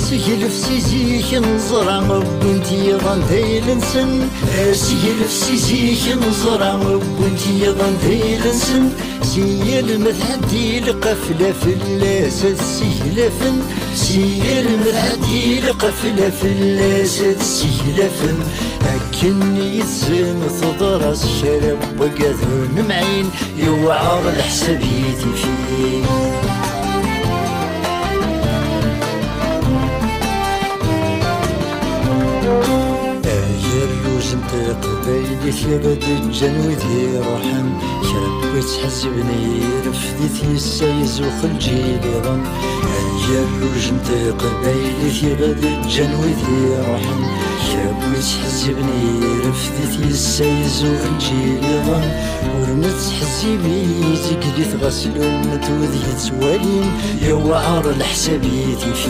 سيلف سيزيك نزرع بنتي ظن تيلنسن سيلف سيزيك نزرع بنتي ظن تيلنسن سيل مذهدي لقفلة في اللاسد سيلفن سيل مذهدي لقفلة في اللاسد سيلفن أكني يتزن تضرس شرب وقاذون معين يوعر الحسابيتي فيه قبايلي ثيابد الجنودي روحن شرب تحزبني رفدتي السايز وخلجي ظن الجروج انت قبايلي ثيابد الجنودي روحن شرب تحزبني رفدتي السايز وخلجي ظن ورمت حزبي تقدي تغسل ومتوذي توالين يوعر الحسابيتي في